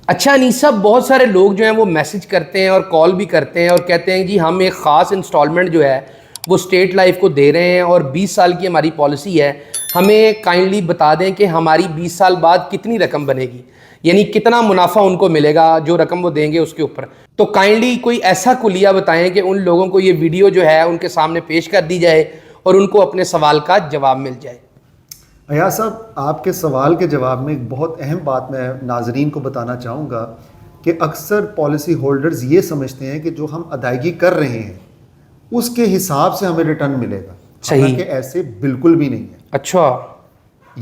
اچھا انیس صاحب، بہت سارے لوگ جو ہیں وہ میسج کرتے ہیں اور کال بھی کرتے ہیں اور کہتے ہیں جی ہم ایک خاص انسٹالمنٹ جو ہے وہ اسٹیٹ لائف کو دے رہے ہیں اور 20 سال کی ہماری پالیسی ہے، ہمیں کائنڈلی بتا دیں کہ ہماری 20 سال بعد کتنی رقم بنے گی، یعنی کتنا منافع ان کو ملے گا جو رقم وہ دیں گے اس کے اوپر۔ تو کائنڈلی کوئی ایسا کلیہ بتائیں کہ ان لوگوں کو یہ ویڈیو جو ہے ان کے سامنے پیش کر دی جائے اور ان کو اپنے سوال کا جواب مل جائے۔ ایاز صاحب، آپ کے سوال کے جواب میں ایک بہت اہم بات میں ناظرین کو بتانا چاہوں گا کہ اکثر پالیسی ہولڈرز یہ سمجھتے ہیں کہ جو ہم ادائیگی کر رہے ہیں اس کے حساب سے ہمیں ریٹرن ملے گا، حالانکہ ایسے بالکل بھی نہیں ہے۔ اچھا،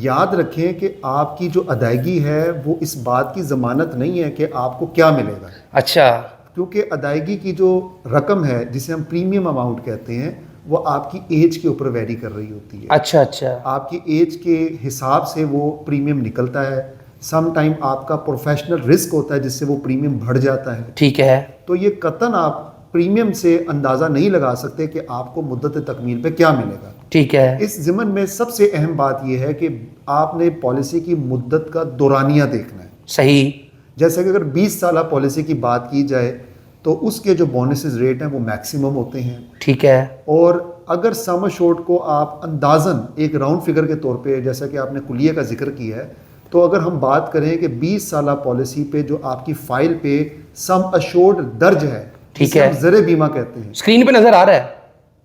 یاد رکھیں کہ آپ کی جو ادائیگی ہے وہ اس بات کی ضمانت نہیں ہے کہ آپ کو کیا ملے گا۔ اچھا، کیونکہ ادائیگی کی جو رقم ہے جسے ہم پریمیم اماؤنٹ کہتے ہیں وہ آپ کی ایج کے اوپر ویری کر رہی ہوتی ہے۔ اچھا اچھا، آپ کی ایج کے حساب سے وہ پریمیم نکلتا ہے۔ سم ٹائم آپ کا پروفیشنل رسک ہوتا ہے جس سے وہ پریمیم بڑھ جاتا ہے۔ ٹھیک ہے، تو یہ قطعاً آپ پریمیم سے اندازہ نہیں لگا سکتے کہ آپ کو مدت تکمیل پہ کیا ملے گا۔ ٹھیک ہے، اس ضمن میں سب سے اہم بات یہ ہے کہ آپ نے پالیسی کی مدت کا دورانیہ دیکھنا ہے۔ صحیح، جیسے کہ اگر 20 سالہ پالیسی کی بات کی جائے تو اس کے جو بونسز ریٹ ہیں وہ میکسیمم ہوتے ہیں۔ ٹھیک ہے، اور اگر سم ایشورڈ کو آپ اندازاً ایک راؤنڈ فگر کے طور پہ، جیسا کہ آپ نے کلیہ کا ذکر کیا ہے، تو اگر ہم بات کریں کہ 20 سالہ پالیسی پہ جو آپ کی فائل پہ سم ایشورڈ درج ہے، ٹھیک جسے ہے، ہم زر بیمہ کہتے ہیں، اسکرین پہ نظر آ رہا ہے،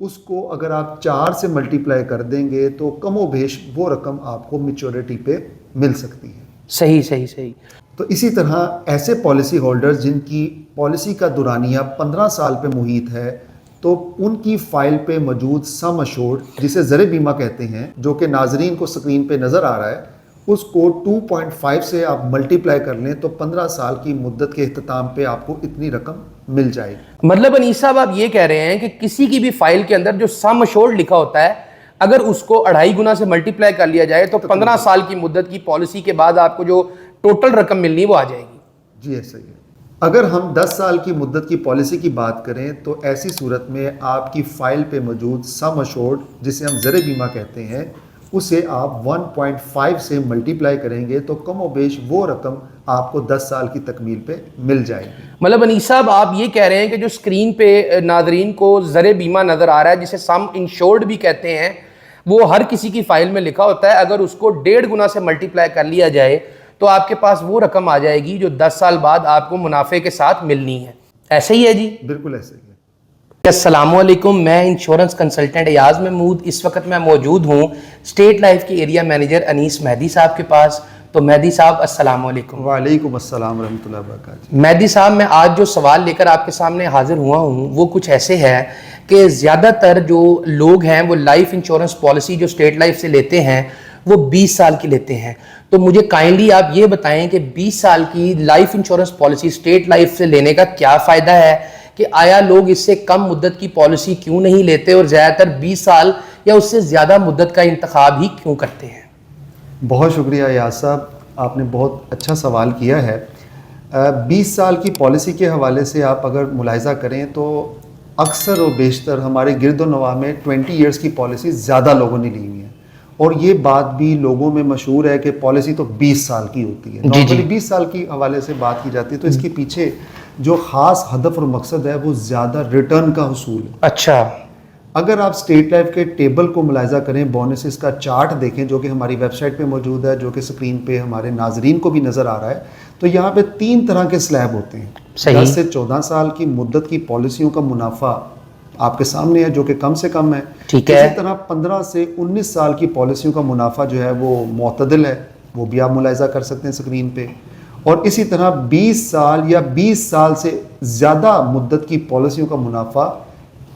اس کو اگر آپ 4 سے ملٹیپلائی کر دیں گے تو کم و بیش وہ رقم آپ کو میچورٹی پہ مل سکتی ہے۔ صحیح صحیح صحیح، تو اسی طرح ایسے پالیسی ہولڈرز جن کی پالیسی کا دورانیہ 15 سال پہ محیط ہے تو ان کی فائل پہ موجود سم ایشورڈ جسے زر بیمہ کہتے ہیں، جو کہ ناظرین کو سکرین پہ نظر آ رہا ہے، اس کو 2.5 سے آپ ملٹیپلائی کر لیں تو 15 سال کی مدت کے اختتام پہ آپ کو اتنی رقم مل جائے گی۔ مطلب انیس صاحب آپ یہ کہہ رہے ہیں کہ کسی کی بھی فائل کے اندر جو سم ایشورڈ لکھا ہوتا ہے اگر اس کو 2.5 گنا سے ملٹیپلائی کر لیا جائے تو 15 سال کی مدت کی پالیسی کے بعد آپ کو جو ٹوٹل رقم ملنی وہ آ جائے گی۔ جی ایسا ہی ہے۔ اگر ہم 10 سال کی مدت کی پالیسی کی بات کریں تو ایسی صورت میں آپ کی فائل پہ موجود سم ایشورڈ جسے ہم زر بیمہ کہتے ہیں اسے آپ 1.5 سے ملٹیپلائی کریں گے تو کم و بیش وہ رقم آپ کو 10 سال کی تکمیل پہ مل جائے گی۔ مطلب انیس صاحب آپ یہ کہہ رہے ہیں کہ جو اسکرین پہ ناظرین کو زر بیمہ نظر آ رہا ہے جسے سم انشورڈ بھی کہتے ہیں، وہ ہر کسی کی فائل میں لکھا ہوتا ہے، اگر اس کو 1.5 گنا سے ملٹیپلائی کر لیا جائے تو آپ کے پاس وہ رقم آ جائے گی جو 10 سال بعد آپ کو منافع کے ساتھ ملنی ہے۔ ایسے ہی ہے جی؟ بالکل ایسے ہی ہے۔ السلام علیکم، میں انشورنس کنسلٹنٹ ایاز محمود، اس وقت میں موجود ہوں اسٹیٹ لائف کے ایریا مینیجر انیس مہدی صاحب کے پاس۔ تو مہدی صاحب السلام علیکم۔ وعلیکم السلام ورحمۃ اللہ وبرکاتہ۔ مہدی صاحب میں آج جو سوال لے کر آپ کے سامنے حاضر ہوا ہوں وہ کچھ ایسے ہے کہ زیادہ تر جو لوگ ہیں وہ لائف انشورنس پالیسی جو اسٹیٹ لائف سے لیتے ہیں وہ 20 سال کی لیتے ہیں۔ تو مجھے کائنڈلی آپ یہ بتائیں کہ 20 سال کی life insurance policy state life سے لینے کا کیا فائدہ ہے، کہ آیا لوگ اس سے کم مدت کی پالیسی کیوں نہیں لیتے اور زیادہ تر 20 سال یا اس سے زیادہ مدت کا انتخاب ہی کیوں کرتے ہیں؟ بہت شکریہ ایاز صاحب، آپ نے بہت اچھا سوال کیا ہے۔ 20 سال کی پالیسی کے حوالے سے آپ اگر ملاحظہ کریں تو اکثر و بیشتر ہمارے گرد و نواح میں 20 ایئرس کی پالیسی زیادہ لوگوں نے لی ہوئی ہیں، اور یہ بات بھی لوگوں میں مشہور ہے کہ پالیسی تو 20 سال کی ہوتی ہے۔ نارملی 20 سال کی حوالے سے بات کی جاتی ہے تو اس کے پیچھے جو خاص ہدف اور مقصد ہے وہ زیادہ ریٹرن کا حصول ہے۔ اچھا، اگر آپ اسٹیٹ لائف کے ٹیبل کو ملاحظہ کریں، بونسز کا چارٹ دیکھیں جو کہ ہماری ویب سائٹ پہ موجود ہے، جو کہ سکرین پہ ہمارے ناظرین کو بھی نظر آ رہا ہے، تو یہاں پہ 3 طرح کے سلیب ہوتے ہیں۔ 10 سے 14 سال کی مدت کی پالیسیوں کا منافع آپ کے سامنے ہے جو کہ کم سے کم ہے۔ ٹھیک ہے۔ اسی طرح 15 سے 19 سال کی پالیسیوں کا منافع جو ہے وہ معتدل ہے، وہ بھی آپ ملاحظہ کر سکتے ہیں سکرین پہ۔ اور اسی طرح 20 سال یا 20 سال سے زیادہ مدت کی پالیسیوں کا منافع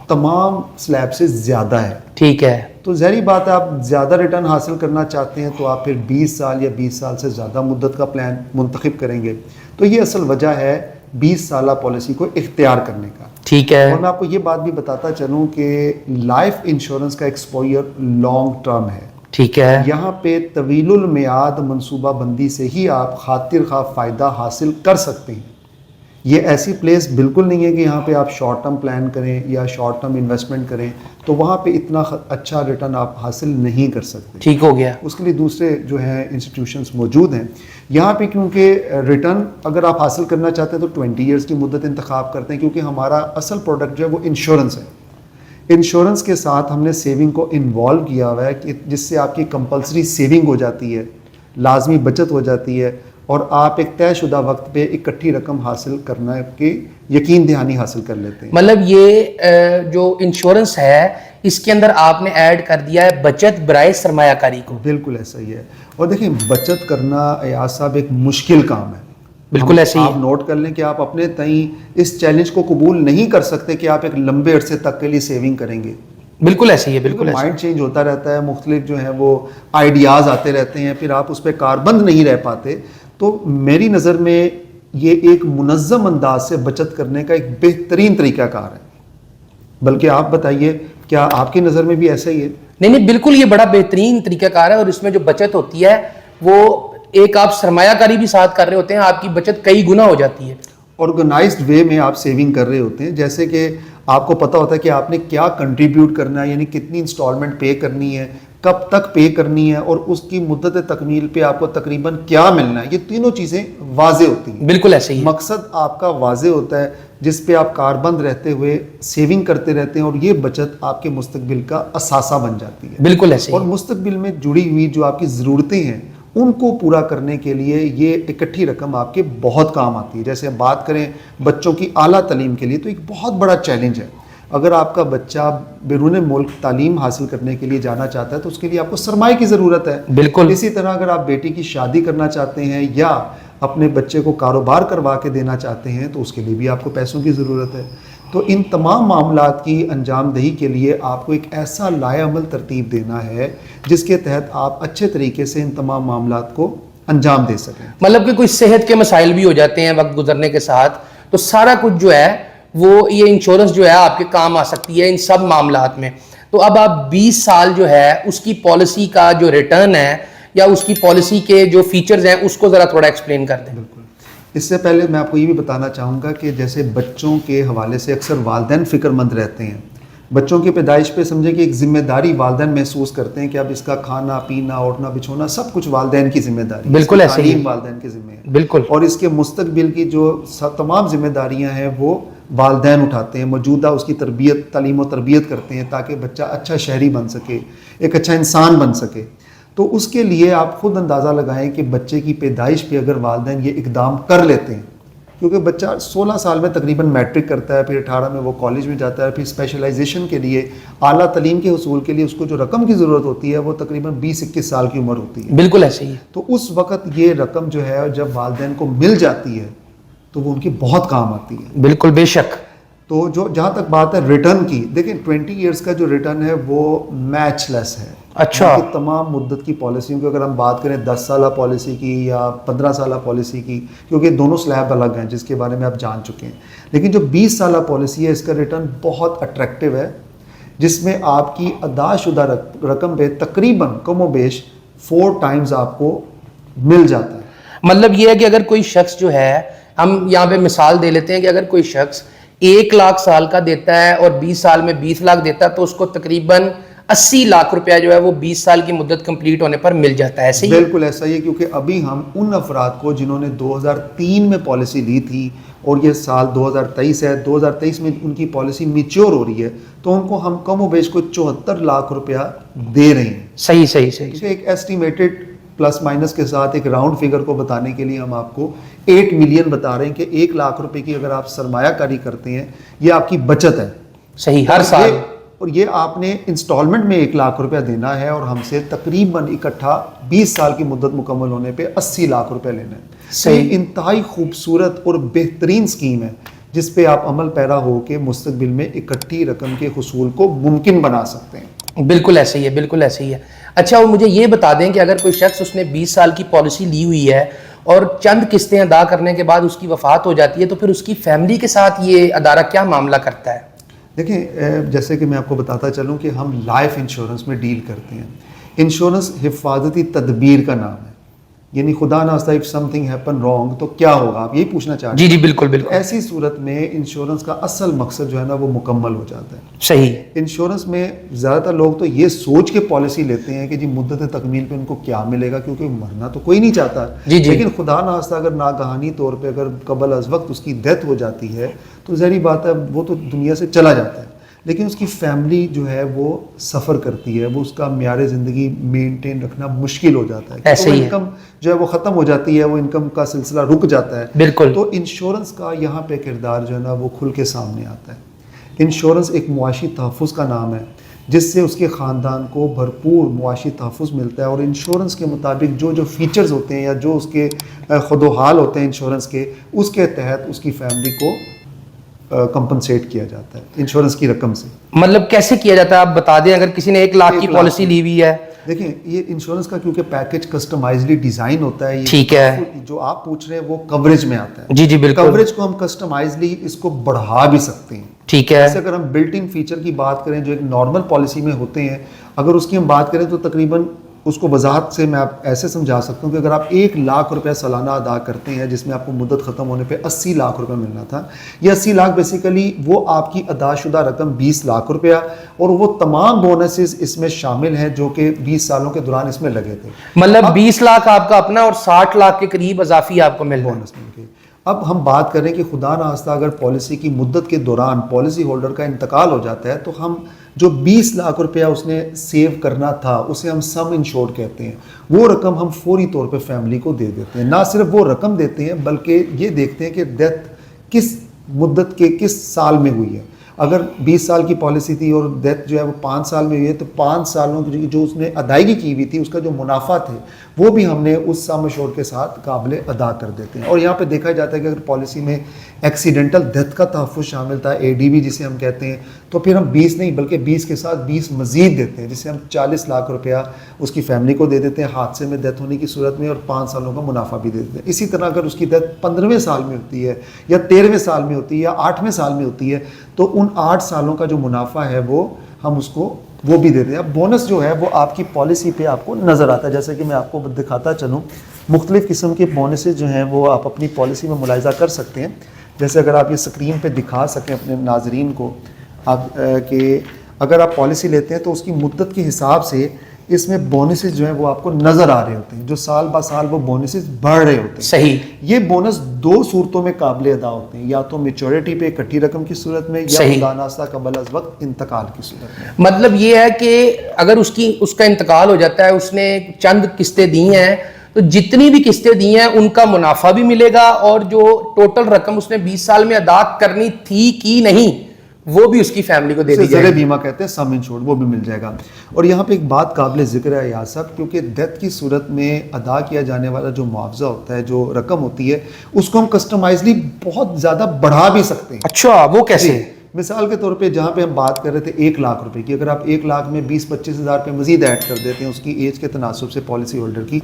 تمام سلیب سے زیادہ ہے۔ ٹھیک ہے، تو ظاہری بات ہے آپ زیادہ ریٹرن حاصل کرنا چاہتے ہیں تو آپ پھر 20 سال یا 20 سال سے زیادہ مدت کا پلان منتخب کریں گے۔ تو یہ اصل وجہ ہے 20 سالہ پالیسی کو اختیار کرنے کا۔ ٹھیک ہے، اور میں آپ کو یہ بات بھی بتاتا چلوں کہ لائف انشورنس کا ایکسپوئر لانگ ٹرم ہے۔ ٹھیک ہے، یہاں پہ طویل المیعاد منصوبہ بندی سے ہی آپ خاطر خواہ فائدہ حاصل کر سکتے ہیں۔ یہ ایسی پلیس بالکل نہیں ہے کہ یہاں پہ آپ شارٹ ٹرم پلان کریں یا شارٹ ٹرم انویسٹمنٹ کریں تو وہاں پہ اتنا اچھا ریٹرن آپ حاصل نہیں کر سکتے. ٹھیک ہو گیا. اس کے لیے دوسرے جو ہیں انسٹیٹیوشنس موجود ہیں یہاں پہ, کیونکہ ریٹرن اگر آپ حاصل کرنا چاہتے ہیں تو 20 ایئرس کی مدت انتخاب کرتے ہیں, کیونکہ ہمارا اصل پروڈکٹ جو ہے وہ انشورنس ہے. انشورنس کے ساتھ ہم نے سیونگ کو انوالو کیا ہوا ہے کہ جس سے آپ کی کمپلسری سیونگ ہو جاتی ہے, لازمی بچت ہو جاتی ہے, اور آپ ایک طے شدہ وقت پہ اکٹھی رقم حاصل کرنا کے یقین دہانی حاصل کر لیتے ہیں. مطلب یہ جو انشورنس ہے اس کے اندر آپ نے ایڈ کر دیا ہے بچت برائے سرمایہ کاری کو. بالکل ایسا ہی ہے. اور دیکھیں بچت کرنا ایاز صاحب ایک مشکل کام ہے. بالکل ایسے ہی. آپ نوٹ کر لیں کہ آپ اپنے تئیں اس چیلنج کو قبول نہیں کر سکتے کہ آپ ایک لمبے عرصے تک کے لیے سیونگ کریں گے. بالکل ایسے ہی ہے. بالکل مائنڈ چینج ہوتا رہتا ہے, مختلف جو ہیں وہ آئیڈیاز آتے رہتے ہیں, پھر آپ اس پہ کاربند نہیں رہ پاتے. تو میری نظر میں یہ ایک منظم انداز سے بچت کرنے کا ایک بہترین طریقہ کار ہے. بلکہ آپ بتائیے کیا آپ کی نظر میں بھی ایسا ہی ہے؟ نہیں, بالکل یہ بڑا بہترین طریقہ کار ہے, اور اس میں جو بچت ہوتی ہے وہ ایک آپ سرمایہ کاری بھی ساتھ کر رہے ہوتے ہیں, آپ کی بچت کئی گنا ہو جاتی ہے. آرگنائزڈ وے میں آپ سیونگ کر رہے ہوتے ہیں, جیسے کہ آپ کو پتہ ہوتا ہے کہ آپ نے کیا کنٹریبیوٹ کرنا ہے, یعنی کتنی انسٹالمنٹ پے کرنی ہے, کب تک پے کرنی ہے, اور اس کی مدت تکمیل پہ آپ کو تقریباً کیا ملنا ہے. یہ تینوں چیزیں واضح ہوتی ہیں. بالکل ایسے ہی. مقصد آپ کا واضح ہوتا ہے جس پہ آپ کاربند رہتے ہوئے سیونگ کرتے رہتے ہیں, اور یہ بچت آپ کے مستقبل کا اثاثہ بن جاتی ہے. بالکل ایسے ہی. اور مستقبل میں جڑی ہوئی جو آپ کی ضرورتیں ہیں ان کو پورا کرنے کے لیے یہ اکٹھی رقم آپ کے بہت کام آتی ہے. جیسے بات کریں بچوں کی اعلیٰ تعلیم کے لیے تو ایک بہت بڑا چیلنج ہے. اگر آپ کا بچہ بیرون ملک تعلیم حاصل کرنے کے لیے جانا چاہتا ہے تو اس کے لیے آپ کو سرمایہ کی ضرورت ہے. بالکل. اسی طرح اگر آپ بیٹی کی شادی کرنا چاہتے ہیں یا اپنے بچے کو کاروبار کروا کے دینا چاہتے ہیں تو اس کے لیے بھی آپ کو پیسوں کی ضرورت ہے. تو ان تمام معاملات کی انجام دہی کے لیے آپ کو ایک ایسا لائحہ عمل ترتیب دینا ہے جس کے تحت آپ اچھے طریقے سے ان تمام معاملات کو انجام دے سکیں. مطلب کہ کوئی صحت کے مسائل بھی ہو جاتے ہیں وقت گزرنے کے ساتھ, تو سارا کچھ جو ہے وہ یہ انشورنس جو ہے آپ کے کام آ سکتی ہے ان سب معاملات میں. تو اب آپ 20 سال جو ہے اس کی پالیسی کا جو ریٹرن ہے یا اس کی پالیسی کے جو فیچرز ہیں اس کو ذرا تھوڑا ایکسپلین کر دیں. بالکل. اس سے پہلے میں آپ کو یہ بھی بتانا چاہوں گا کہ جیسے بچوں کے حوالے سے اکثر والدین فکر مند رہتے ہیں. بچوں کی پیدائش پہ سمجھیں کہ ایک ذمہ داری والدین محسوس کرتے ہیں کہ اب اس کا کھانا پینا اوڑھنا بچھونا سب کچھ والدین کی ذمہ داری. بالکل ایسے ہی. والدین کی ذمہ ہے. بالکل. اور اس کے مستقبل کی جو تمام ذمہ داریاں ہیں وہ والدین اٹھاتے ہیں. موجودہ اس کی تربیت تعلیم و تربیت کرتے ہیں تاکہ بچہ اچھا شہری بن سکے, ایک اچھا انسان بن سکے. تو اس کے لیے آپ خود اندازہ لگائیں کہ بچے کی پیدائش پہ اگر والدین یہ اقدام کر لیتے ہیں, کیونکہ بچہ 16 سال میں تقریباً میٹرک کرتا ہے, پھر 18 میں وہ کالج میں جاتا ہے, پھر اسپیشلائزیشن کے لیے اعلیٰ تعلیم کے حصول کے لیے اس کو جو رقم کی ضرورت ہوتی ہے وہ تقریباً 20-21 سال کی عمر ہوتی ہے. بالکل ایسے ہی. تو اس وقت یہ رقم جو ہے جب والدین کو مل جاتی ہے تو وہ ان کی بہت کام آتی ہے. بالکل بے شک. تو جو جہاں تک بات ہے ریٹرن کی, دیکھیں 20 ایئرس کا جو ریٹرن ہے وہ میچ لیس ہے. اچھا. تمام مدت کی پالیسیوں کی اگر ہم بات کریں 10 سالہ پالیسی کی یا 15 سالہ پالیسی کی, کیونکہ دونوں سلیب الگ ہیں جس کے بارے میں آپ جان چکے ہیں, لیکن جو 20 سالہ پالیسی ہے اس کا ریٹرن بہت اٹریکٹیو ہے جس میں آپ کی ادا شدہ رقم پہ تقریباً کم و بیش 4 ٹائمز آپ کو مل جاتا ہے. مطلب یہ ہے کہ اگر کوئی شخص جو ہے, ہم یہاں پہ مثال دے لیتے ہیں کہ اگر کوئی شخص 1 لاکھ سال کا دیتا ہے اور 20 سال میں 20 لاکھ دیتا ہے تو اس کو تقریباً 80 لاکھ روپیہ جو ہے وہ 20 سال کی مدت کمپلیٹ ہونے پر مل جاتا ہے. ایسے ہی. بالکل ایسا ہی ہے, کیونکہ ابھی ہم ان افراد کو جنہوں نے 2003 میں پالیسی لی تھی اور یہ سال 2023 ہے, 2023 میں ان کی پالیسی میچور ہو رہی ہے, تو ان کو ہم کم و بیش کو 74 لاکھ روپیہ دے رہے ہیں. صحیح صحیح صحیح. ایک ایسٹیمیٹڈ پلس مائنس کے ساتھ ایک راؤنڈ فگر کو بتانے کے لیے ہم آپ کو 8 ملین بتا رہے ہیں کہ 1 لاکھ روپے کی اگر آپ سرمایہ کاری کرتے ہیں یہ آپ کی بچت ہے. صحیح. ہر سال. اور یہ آپ نے انسٹالمنٹ میں 1 لاکھ روپیہ دینا ہے اور ہم سے تقریباً اکٹھا 20 سال کی مدت مکمل ہونے پہ 80 لاکھ روپیہ لینا ہے. صحیح. یہ انتہائی خوبصورت اور بہترین اسکیم ہے جس پہ آپ عمل پیرا ہو کے مستقبل میں اکٹھی رقم کے حصول کو ممکن بنا سکتے ہیں. بالکل ایسے ہی ہے. بالکل ایسے ہی ہے. اچھا, اور مجھے یہ بتا دیں کہ اگر کوئی شخص اس نے 20 سال کی پالیسی لی ہوئی ہے اور چند قسطیں ادا کرنے کے بعد اس کی وفات ہو جاتی ہے تو پھر اس کی فیملی کے ساتھ یہ ادارہ کیا معاملہ کرتا ہے؟ دیکھیں, جیسے کہ میں آپ کو بتاتا چلوں کہ ہم لائف انشورنس میں ڈیل کرتے ہیں. انشورنس حفاظتی تدبیر کا نام ہے. یعنی خدا ناخواستہ if something happen wrong تو کیا ہوگا، آپ یہی پوچھنا چاہ رہے جی ہیں؟ جی بالکل بالکل. ایسی صورت میں انشورنس کا اصل مقصد جو ہے نا وہ مکمل ہو جاتا ہے. صحیح. انشورنس میں زیادہ تر لوگ تو یہ سوچ کے پالیسی لیتے ہیں کہ جی مدت تکمیل پہ ان کو کیا ملے گا، کیونکہ مرنا تو کوئی نہیں چاہتا. جی جی. لیکن خدا ناخواستہ اگر ناگہانی طور پہ اگر قبل از وقت اس کی ڈیتھ ہو جاتی ہے تو ظاہری بات ہے وہ تو دنیا سے چلا جاتا ہے، لیکن اس کی فیملی جو ہے وہ سفر کرتی ہے، وہ اس کا معیار زندگی مینٹین رکھنا مشکل ہو جاتا ہے. ایسے ہی ہے. انکم جو ہے وہ ختم ہو جاتی ہے، وہ انکم کا سلسلہ رک جاتا ہے. بالکل. تو انشورنس کا یہاں پہ کردار جو ہے نا وہ کھل کے سامنے آتا ہے. انشورنس ایک معاشی تحفظ کا نام ہے جس سے اس کے خاندان کو بھرپور معاشی تحفظ ملتا ہے، اور انشورنس کے مطابق جو جو فیچرز ہوتے ہیں یا جو اس کے خد و حال ہوتے ہیں انشورنس کے، اس کے تحت اس کی فیملی کو کمپنسیٹ کیا جاتا ہے انشورنس کی رقم سے. مطلب کیسے کیا جاتا ہے آپ بتا دیں، اگر کسی نے 1 لاکھ کی پالیسی لی ہوئی ہے. دیکھیں یہ انشورنس کا کیونکہ پیکج کسٹمائزلی ڈیزائن ہوتا ہے، ٹھیک ہے، جو آپ پوچھ رہے ہیں وہ کوریج میں آتا ہے. جی جی بالکل. کوریج کو ہم کسٹمائزلی اس کو بڑھا بھی سکتے ہیں. ٹھیک ہے. جیسے اگر ہم بلٹ ان فیچر کی بات کریں جو ایک نارمل پالیسی میں ہوتے ہیں، اگر اس کی ہم بات کریں تو تقریباً اس کو وضاحت سے میں آپ ایسے سمجھا سکتا ہوں کہ اگر آپ 1 لاکھ روپے سالانہ ادا کرتے ہیں جس میں آپ کو مدت ختم ہونے پہ 80 لاکھ روپے ملنا تھا، یہ 80 لاکھ بیسیکلی وہ آپ کی ادا شدہ رقم 20 لاکھ روپیہ، اور وہ تمام بونسز اس میں شامل ہیں جو کہ 20 سالوں کے دوران اس میں لگے تھے. مطلب 20 لاکھ آپ کا اپنا اور 60 لاکھ کے قریب اضافی آپ کو مل بونس مل گئی. اب ہم بات کریں کہ خدا ناخواستہ اگر پالیسی کی مدت کے دوران پالیسی ہولڈر کا انتقال ہو جاتا ہے تو ہم جو 20 لاکھ روپیہ اس نے سیو کرنا تھا اسے ہم سم انشورڈ کہتے ہیں، وہ رقم ہم فوری طور پہ فیملی کو دے دیتے ہیں. نہ صرف وہ رقم دیتے ہیں بلکہ یہ دیکھتے ہیں کہ ڈیتھ کس مدت کے کس سال میں ہوئی ہے. اگر 20 سال کی پالیسی تھی اور ڈیتھ جو ہے وہ 5 سال میں ہوئی ہے تو 5 سالوں کی جو اس نے ادائیگی کی ہوئی تھی اس کا جو منافع تھے وہ بھی ہم نے اس سم انشورڈ کے ساتھ قابل ادا کر دیتے ہیں. اور یہاں پہ دیکھا جاتا ہے کہ اگر پالیسی میں ایکسیڈنٹل ڈیتھ کا تحفظ شامل تھا، ADB جسے ہم کہتے ہیں، تو پھر ہم 20 نہیں بلکہ 20 کے ساتھ 20 مزید دیتے ہیں، جسے ہم 40 لاکھ روپیہ اس کی فیملی کو دے دیتے ہیں حادثے میں ڈیتھ ہونے کی صورت میں، اور 5 سالوں کا منافع بھی دے دیتے ہیں. اسی طرح اگر اس کی ڈیتھ 15ویں سال میں ہوتی ہے یا 13ویں سال میں ہوتی ہے یا 8ویں سال میں ہوتی ہے تو ان 8 سالوں کا جو منافع ہے وہ ہم اس کو وہ بھی دیتے ہیں. اب بونس جو ہے وہ آپ کی پالیسی پہ آپ کو نظر آتا ہے، جیسے کہ میں آپ کو دکھاتا چلوں. مختلف قسم کے بونسز جو ہیں وہ آپ اپنی پالیسی میں ملاحظہ کر سکتے ہیں. جیسے اگر آپ یہ اسکرین پہ دکھا سکیں اپنے ناظرین کو آپ کہ اگر آپ پالیسی لیتے ہیں تو اس کی مدت کے حساب سے اس میں بونسز جو ہیں وہ آپ کو نظر آ رہے ہوتے ہیں، جو سال با سال وہ بونسز بڑھ رہے ہوتے ہیں. صحیح. یہ بونس 2 صورتوں میں قابل ادا ہوتے ہیں، یا تو میچورٹی پہ اکٹھی رقم کی صورت میں، یا خدا ناخواستہ قبل از وقت انتقال کی صورت میں. مطلب یہ ہے کہ اگر اس کا انتقال ہو جاتا ہے، اس نے چند قسطیں دی ہیں تو جتنی بھی قسطیں دی ہیں ان کا منافع بھی ملے گا، اور جو ٹوٹل رقم اس نے 20 سال میں ادا کرنی تھی کی نہیں وہ بھی اس کی فیملی کو دے دی جائے گی. زر بیمہ کہتے ہیں سم انشورڈ، وہ بھی مل جائے گا. اور یہاں پہ ایک بات قابل ذکر ہے ایاز صاحب، کیونکہ ڈیتھ کی صورت میں ادا کیا جانے والا جو معاوضہ ہوتا ہے، جو رقم ہوتی ہے، اس کو ہم کسٹمائزلی بہت زیادہ بڑھا بھی سکتے ہیں. اچھا، وہ کیسے؟ مثال کے طور پہ جہاں پہ ہم بات کر رہے تھے 1 لاکھ روپے کی، اگر آپ 1 لاکھ میں 20-25 ہزار روپے مزید ایڈ کر دیتے ہیں اس کی ایج کے تناسب سے پالیسی ہولڈر کی،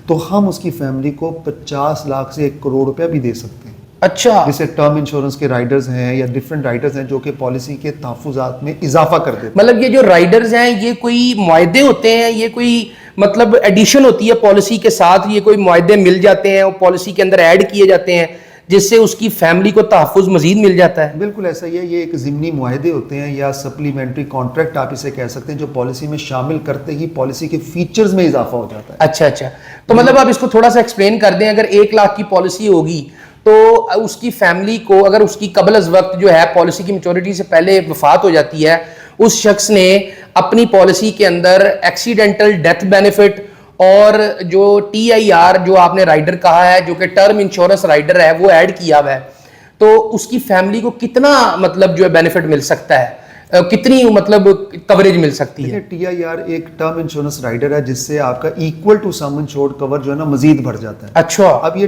تو ہم اس کی فیملی کو 50 لاکھ سے 1 کروڑ روپیہ بھی دے سکتے ہیں. اچھا. جیسے ٹرم انشورنس کے رائڈرز ہیں یا ڈیفرنٹ رائڈرز ہیں جو کہ پالیسی کے تحفظات میں اضافہ کر دیتے ہیں. مطلب یہ جو رائڈرز ہیں یہ کوئی معاہدے ہوتے ہیں، یہ کوئی مطلب ایڈیشن ہوتی ہے پالیسی کے ساتھ، یہ کوئی معاہدے مل جاتے ہیں اور پالیسی کے اندر ایڈ کیے جاتے ہیں جس سے اس کی فیملی کو تحفظ مزید مل جاتا ہے؟ بالکل ایسا ہی ہے. یہ ایک ضمنی معاہدے ہوتے ہیں یا سپلیمنٹری کانٹریکٹ آپ اسے کہہ سکتے ہیں، جو پالیسی میں شامل کرتے ہی پالیسی کے فیچرز میں اضافہ ہو جاتا ہے. اچھا. تو مطلب آپ اس کو تھوڑا سا ایکسپلین کر دیں. اگر 1 لاکھ کی پالیسی ہوگی تو اس کی فیملی کو اگر اس کی قبل از وقت جو ہے پالیسی کی میچورٹی سے پہلے وفات ہو جاتی ہے، اس شخص نے اپنی پالیسی کے اندر ایکسیڈنٹل ڈیتھ بینیفٹ اور جو TIR جو آپ نے رائڈر کہا ہے جو کہ ٹرم انشورنس رائڈر ہے وہ ایڈ کیا ہوا ہے، تو اس کی فیملی کو کتنا مطلب جو ہے بینیفٹ مل سکتا ہے، کتنی مطلب کوریج مل سکتی ہے؟ TIR ایک ٹرم انشورنس رائڈر ہے جس سے آپ کا ایکول ٹو سم انشورڈ کور جو ہے نا مزید بڑھ جاتا ہے. اچھا. اب یہ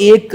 1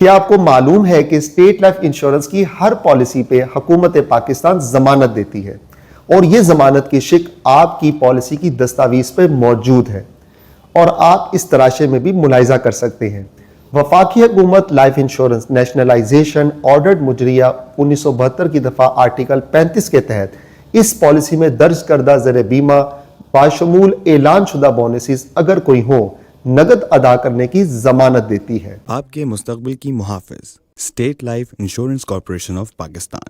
کیا آپ کو معلوم ہے کہ اسٹیٹ لائف انشورنس کی ہر پالیسی پہ حکومت پاکستان ضمانت دیتی ہے اور یہ ضمانت کی شک آپ کی پالیسی کی دستاویز پہ موجود ہے اور آپ اس تراشے میں بھی ملاحظہ کر سکتے ہیں۔ وفاقی حکومت لائف انشورنس نیشنلائزیشن آرڈرڈ مجریہ 1972 کی دفعہ آرٹیکل 35 کے تحت اس پالیسی میں درج کردہ زر بیمہ باشمول اعلان شدہ بونسز اگر کوئی ہو نقد ادا کرنے کی ضمانت دیتی ہے۔ آپ کے مستقبل کی محافظ state life insurance corporation of Pakistan.